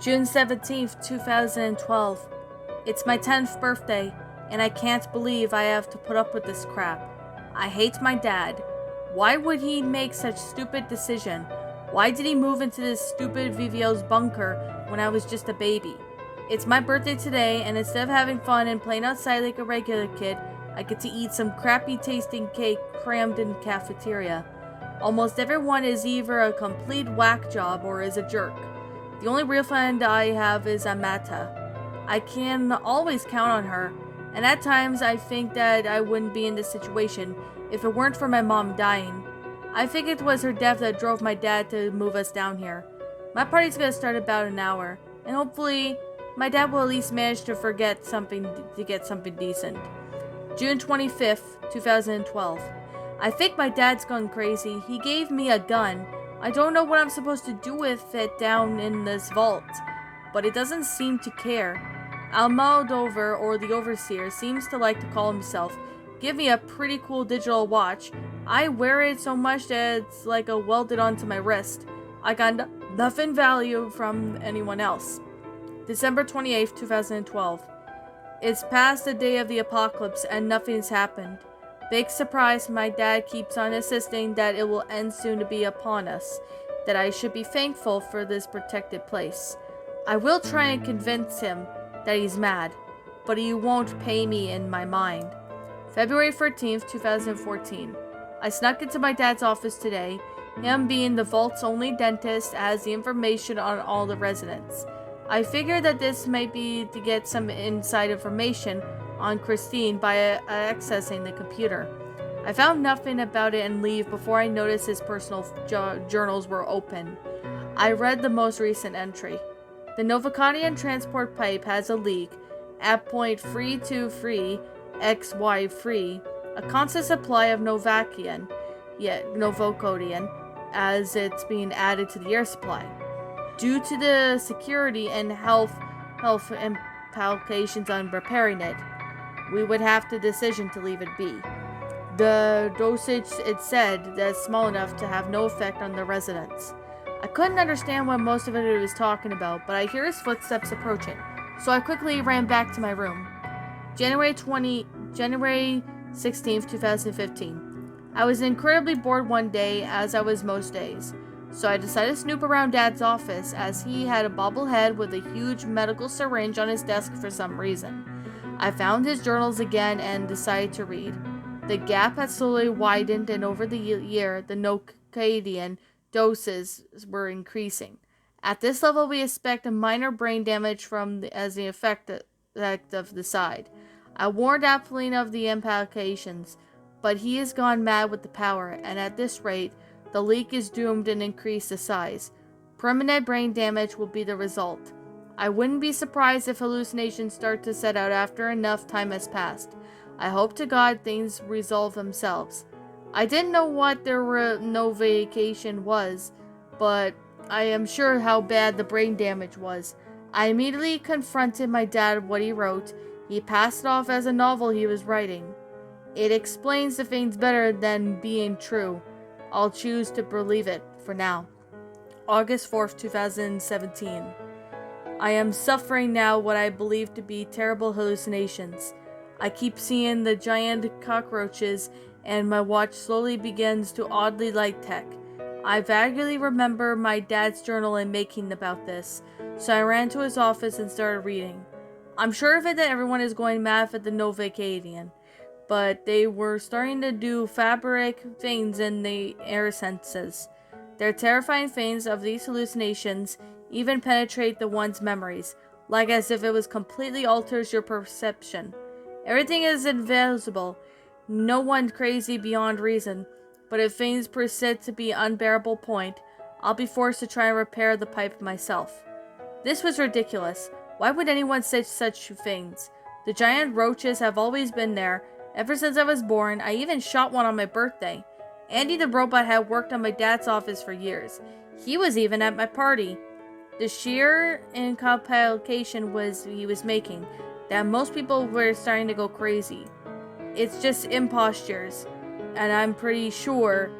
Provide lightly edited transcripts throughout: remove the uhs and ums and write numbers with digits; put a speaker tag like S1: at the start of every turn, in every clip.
S1: June 17th, 2012. It's my 10th birthday, and I can't believe I have to put up with this crap. I hate my dad. Why would he make such stupid decision? Why did he move into this stupid VVO's bunker when I was just a baby? It's my birthday today, and instead of having fun and playing outside like a regular kid, I get to eat some crappy tasting cake crammed in the cafeteria. Almost everyone is either a complete whack job or is a jerk. The only real friend I have is Amata. I can always count on her, and at times I think that I wouldn't be in this situation if it weren't for my mom dying. I think it was her death that drove my dad to move us down here. My party's gonna start about an hour, and hopefully my dad will at least manage to get something decent. June 25th, 2012. I think my dad's gone crazy. He gave me a gun. I don't know what I'm supposed to do with it down in this vault, but it doesn't seem to care. Almodovar, or the Overseer, seems to like to call himself, give me a pretty cool digital watch. I wear it so much that it's like a welded onto my wrist. I got nothing value from anyone else. December 28th, 2012. It's past the day of the apocalypse and nothing's happened. Big surprise, my dad keeps on insisting that it will end soon to be upon us, that I should be thankful for this protected place. I will try and convince him that he's mad, but he won't pay me in my mind. February 13th, 2014. I snuck into my dad's office today. Him being the vault's only dentist has the information on all the residents. I figured that this might be to get some inside information on Christine by accessing the computer. I found nothing about it and leave before I noticed his personal journals were open. I read the most recent entry. The Novaconian transport pipe has a leak at point 323 XY3, a constant supply of Novaconian, as it's being added to the air supply. Due to the security and health implications on repairing it, we would have the decision to leave it be. The dosage, it said, that's small enough to have no effect on the residents. I couldn't understand what most of it was talking about, but I hear his footsteps approaching, so I quickly ran back to my room. January 16th, 2015. I was incredibly bored one day, as I was most days, so I decided to snoop around Dad's office, as he had a bobblehead with a huge medical syringe on his desk for some reason. I found his journals again and decided to read. The gap had slowly widened, and over the year, the Novaconian doses were increasing. At this level, we expect a minor brain damage as the effect of the side. I warned Appling of the implications, but he has gone mad with the power, and at this rate, the leak is doomed and increased the size. Permanent brain damage will be the result. I wouldn't be surprised if hallucinations start to set out after enough time has passed. I hope to God things resolve themselves. I didn't know what their novacation was, but I am sure how bad the brain damage was. I immediately confronted my dad what he wrote. He passed it off as a novel he was writing. It explains the things better than being true. I'll choose to believe it for now. August 4th, 2017. I am suffering now what I believe to be terrible hallucinations. I keep seeing the giant cockroaches, and my watch slowly begins to oddly light tech. I vaguely remember my dad's journal and making about this, so I ran to his office and started reading. I'm sure of it that everyone is going mad at the Novaconian, but they were starting to do fabric things in the air senses. Their terrifying things of these hallucinations even penetrate the one's memories, like as if it was completely alters your perception. Everything is invisible, no one crazy beyond reason, but if things persist to be unbearable point, I'll be forced to try and repair the pipe myself. This was ridiculous. Why would anyone say such things? The giant roaches have always been there, ever since I was born. I even shot one on my birthday. Andy the robot had worked on my dad's office for years. He was even at my party. The sheer incomplication he was making, that most people were starting to go crazy. It's just impostures, and I'm pretty sure,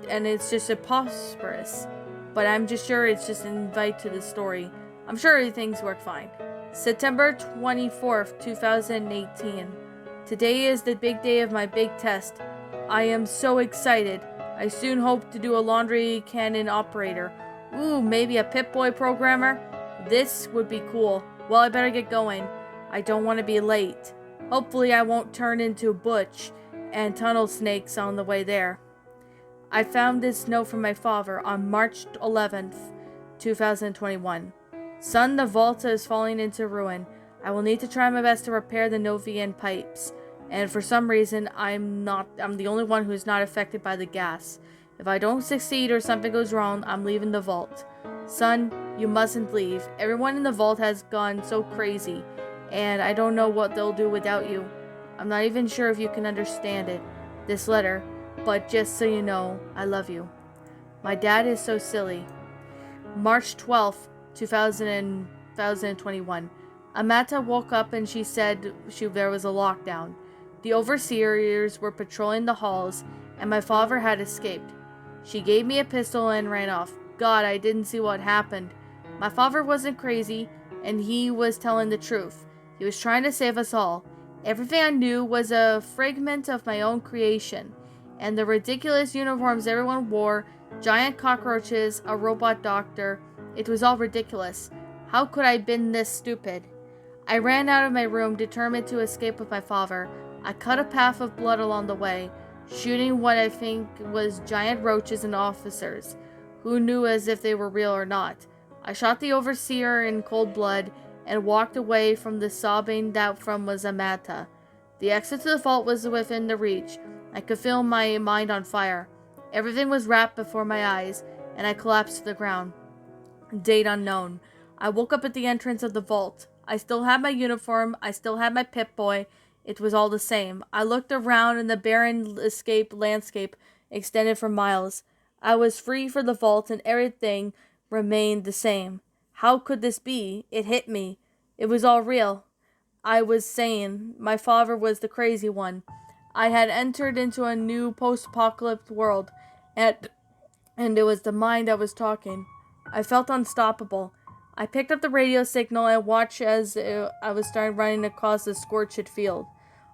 S1: and it's just preposterous, but I'm just sure it's just an invite to the story. I'm sure things work fine. September 24th, 2018. Today is the big day of my big test. I am so excited. I soon hope to do a laundry cannon operator. Ooh, maybe a Pip-Boy programmer? This would be cool. Well, I better get going. I don't want to be late. Hopefully I won't turn into Butch and tunnel snakes on the way there. I found this note from my father on March 11th, 2021. Son, the vault is falling into ruin. I will need to try my best to repair the Novian pipes. And for some reason, I'm the only one who is not affected by the gas. If I don't succeed or something goes wrong, I'm leaving the vault. Son, you mustn't leave. Everyone in the vault has gone so crazy, and I don't know what they'll do without you. I'm not even sure if you can understand it, this letter, but just so you know, I love you. My dad is so silly. March 12th, 2021. Amata woke up and she said there was a lockdown. The overseers were patrolling the halls, and my father had escaped. She gave me a pistol and ran off. God, I didn't see what happened. My father wasn't crazy, and he was telling the truth. He was trying to save us all. Everything I knew was a fragment of my own creation, and the ridiculous uniforms everyone wore, giant cockroaches, a robot doctor. It was all ridiculous. How could I have been this stupid? I ran out of my room, determined to escape with my father. I cut a path of blood along the way, shooting what I think was giant roaches and officers. Who knew as if they were real or not? I shot the overseer in cold blood and walked away from the sobbing that was Amata. The exit to the vault was within the reach. I could feel my mind on fire. Everything was wrapped before my eyes, and I collapsed to the ground. Date unknown. I woke up at the entrance of the vault. I still had my uniform. I still had my Pip-Boy. It was all the same. I looked around, and the barren landscape extended for miles. I was free for the vault, and everything remained the same. How could this be? It hit me. It was all real. I was sane. My father was the crazy one. I had entered into a new post-apocalyptic world, and it was the mind that was talking. I felt unstoppable. I picked up the radio signal and watched as I was starting running across a scorched field.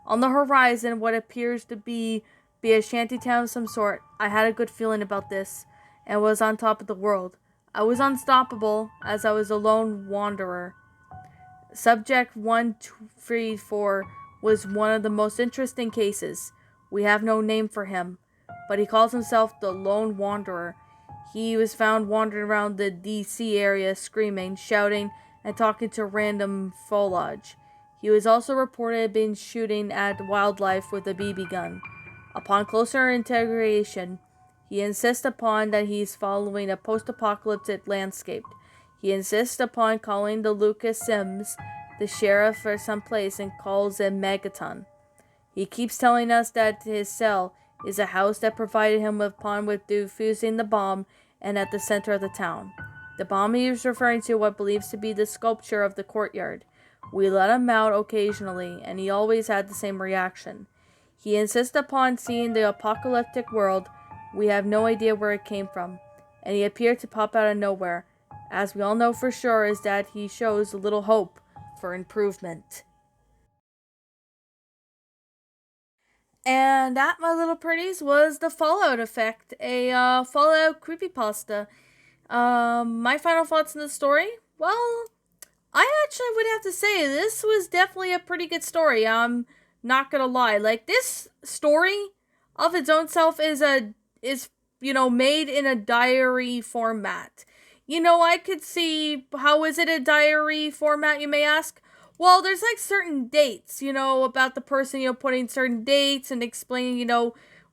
S1: On the horizon, what appears to be a shantytown of some sort. I had a good feeling about this, and was on top of the world. I was unstoppable, as I was a lone wanderer. Subject 134 was one of the most interesting cases. We have no name for him, but he calls himself the Lone Wanderer. He was found wandering around the D.C. area screaming, shouting, and talking to random foliage. He was also reported being shooting at wildlife with a BB gun. Upon closer interrogation, he insists upon that he's following a post-apocalyptic landscape. He insists upon calling the Lucas Sims, the sheriff for some place, and calls it Megaton. He keeps telling us that his cell is a house that provided him with defusing the bomb and at the center of the town. The bomb he is referring to what believes to be the sculpture of the courtyard. We let him out occasionally, and he always had the same reaction. He insists upon seeing the apocalyptic world. We have no idea where it came from, and he appeared to pop out of nowhere. As we all know for sure is that he shows little hope for improvement. And that, my little pretties, was the Fallout Effect, a Fallout creepypasta. My final thoughts on the story? Well, I actually would have to say this was definitely a pretty good story. I'm not gonna lie. Like, this story of its own self is made in a diary format. I could see, how is it a diary format, you may ask? Well, there's like certain dates, about the person, putting certain dates and explaining,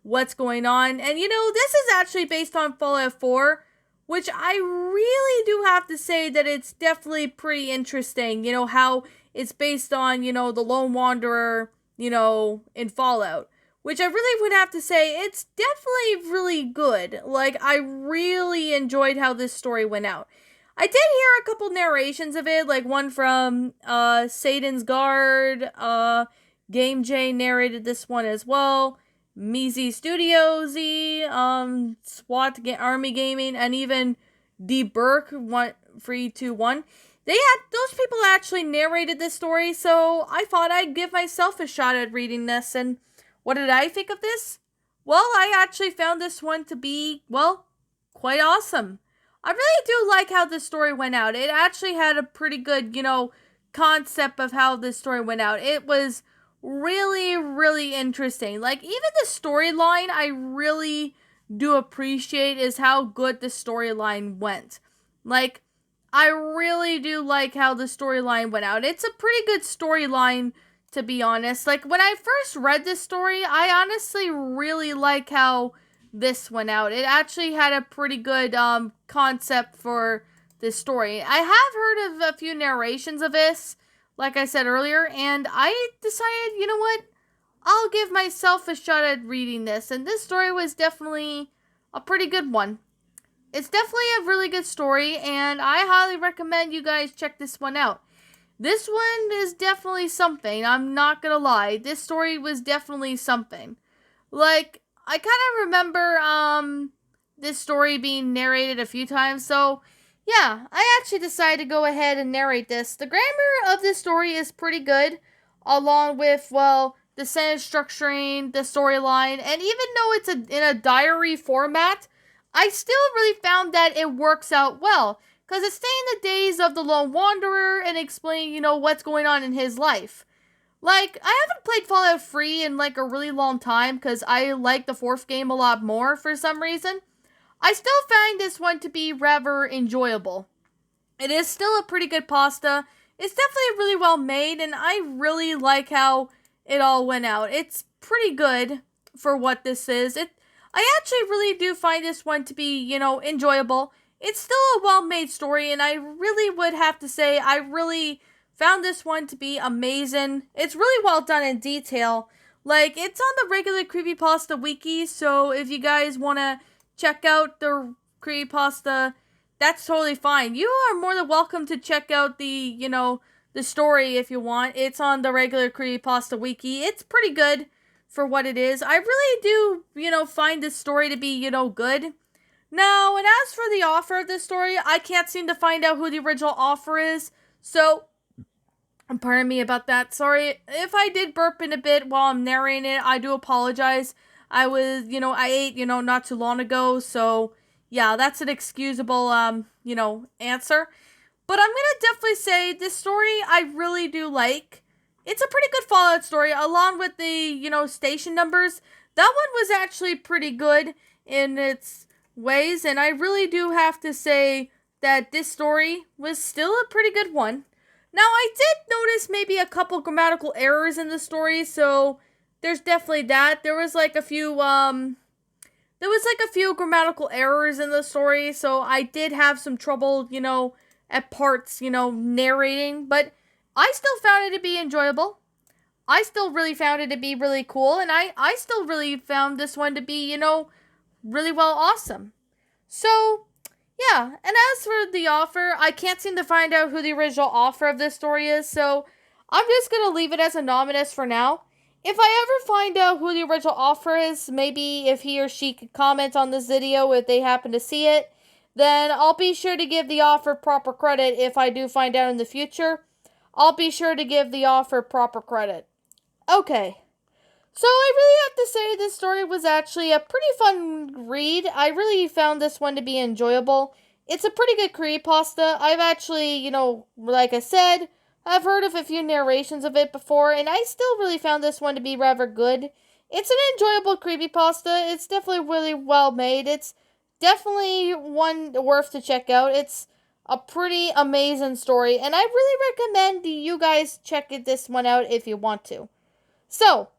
S1: what's going on. And, this is actually based on Fallout 4, which I really do have to say that it's definitely pretty interesting, how it's based on, the Lone Wanderer, in Fallout. Which I really would have to say, it's definitely really good. Like, I really enjoyed how this story went out. I did hear a couple narrations of it, like one from Satan's Guard. Game J narrated this one as well. Meezy Studios, SWAT Army Gaming, and even D Burke 321. those people actually narrated this story, so I thought I'd give myself a shot at reading this. And what did I think of this? Well, I actually found this one to be, well, quite awesome. I really do like how this story went out. It actually had a pretty good, concept of how this story went out. It was really, really interesting. Like, even the storyline, I really do appreciate is how good the storyline went. Like, I really do like how the storyline went out. It's a pretty good storyline, to be honest. Like, when I first read this story, I honestly really like how this went out. It actually had a pretty good concept for this story. I have heard of a few narrations of this, like I said earlier, and I decided, you know what? I'll give myself a shot at reading this, and this story was definitely a pretty good one. It's definitely a really good story, and I highly recommend you guys check this one out. This one is definitely something, I'm not gonna lie. This story was definitely something. Like, I kind of remember, this story being narrated a few times, so, yeah, I actually decided to go ahead and narrate this. The grammar of this story is pretty good, along with, well, the sentence structuring, the storyline, and even though it's in a diary format, I still really found that it works out well, because it's staying the days of the lone wanderer and explaining, what's going on in his life. Like, I haven't played Fallout 3 in, like, a really long time, because I like the fourth game a lot more for some reason. I still find this one to be rather enjoyable. It is still a pretty good pasta. It's definitely really well made, and I really like how it all went out. It's pretty good for what this is. I actually really do find this one to be, enjoyable. It's still a well-made story, and I really would have to say I really found this one to be amazing. It's really well done in detail. Like, it's on the regular Creepypasta wiki, so if you guys want to check out the Creepypasta, that's totally fine. You are more than welcome to check out the, the story if you want. It's on the regular Creepypasta wiki. It's pretty good for what it is. I really do, find this story to be, good. Now, and as for the author of this story, I can't seem to find out who the original author is, so pardon me about that. Sorry if I did burp in a bit while I'm narrating it. I do apologize. I was, I ate, not too long ago, so yeah, that's an excusable, answer. But I'm gonna definitely say this story I really do like. It's a pretty good Fallout story, along with the, station numbers. That one was actually pretty good in its ways, and I really do have to say that this story was still a pretty good one. Now, I did notice maybe a couple grammatical errors in the story, so there's definitely that. There was like a few grammatical errors in the story, so I did have some trouble, at parts, narrating, but I still found it to be enjoyable. I still really found it to be really cool, and I still really found this one to be, really well awesome. So, yeah, and as for the author, I can't seem to find out who the original author of this story is, so I'm just going to leave it as anonymous for now. If I ever find out who the original author is, maybe if he or she could comment on this video if they happen to see it, then I'll be sure to give the author proper credit if I do find out in the future. I'll be sure to give the author proper credit. Okay. So I really have to say this story was actually a pretty fun read. I really found this one to be enjoyable. It's a pretty good creepypasta. I've actually, like I said, I've heard of a few narrations of it before, and I still really found this one to be rather good. It's an enjoyable creepypasta. It's definitely really well made. It's definitely one worth to check out. It's a pretty amazing story, and I really recommend you guys check this one out if you want to. So,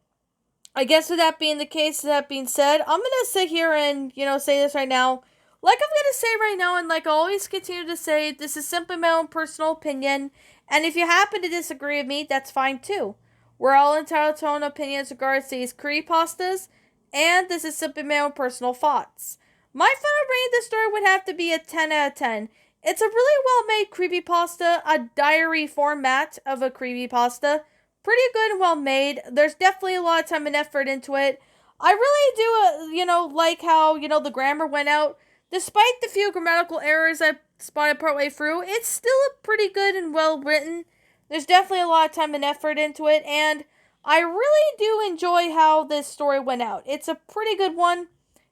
S1: I guess with that being the case, that being said, I'm going to sit here and, say this right now. Like I'm going to say right now, and like I always continue to say, this is simply my own personal opinion. And if you happen to disagree with me, that's fine too. We're all entitled to our own opinions regarding these creepypastas, and this is simply my own personal thoughts. My final rating of this story would have to be a 10 out of 10. It's a really well-made creepypasta, a diary format of a creepypasta. Pretty good and well made. There's definitely a lot of time and effort into it. I really do, like how, the grammar went out. Despite the few grammatical errors I spotted partway through, it's still a pretty good and well written. There's definitely a lot of time and effort into it, and I really do enjoy how this story went out. It's a pretty good one.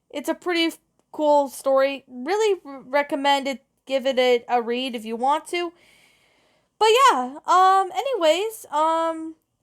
S1: It's a pretty cool story. Really recommend it. Give it a read if you want to. But yeah,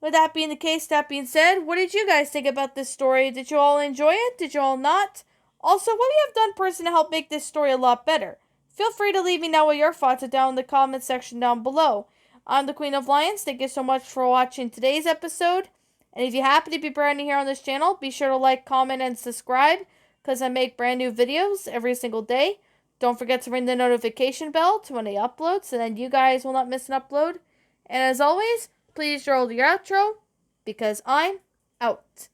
S1: with that being the case, that being said, what did you guys think about this story? Did you all enjoy it? Did you all not? Also, what we have done personally to help make this story a lot better? Feel free to leave me know what your thoughts are down in the comment section down below. I'm the Queen of Lions. Thank you so much for watching today's episode. And if you happen to be brand new here on this channel, be sure to like, comment, and subscribe, because I make brand new videos every single day. Don't forget to ring the notification bell to when I upload, so then you guys will not miss an upload. And as always, please roll your outro, because I'm out.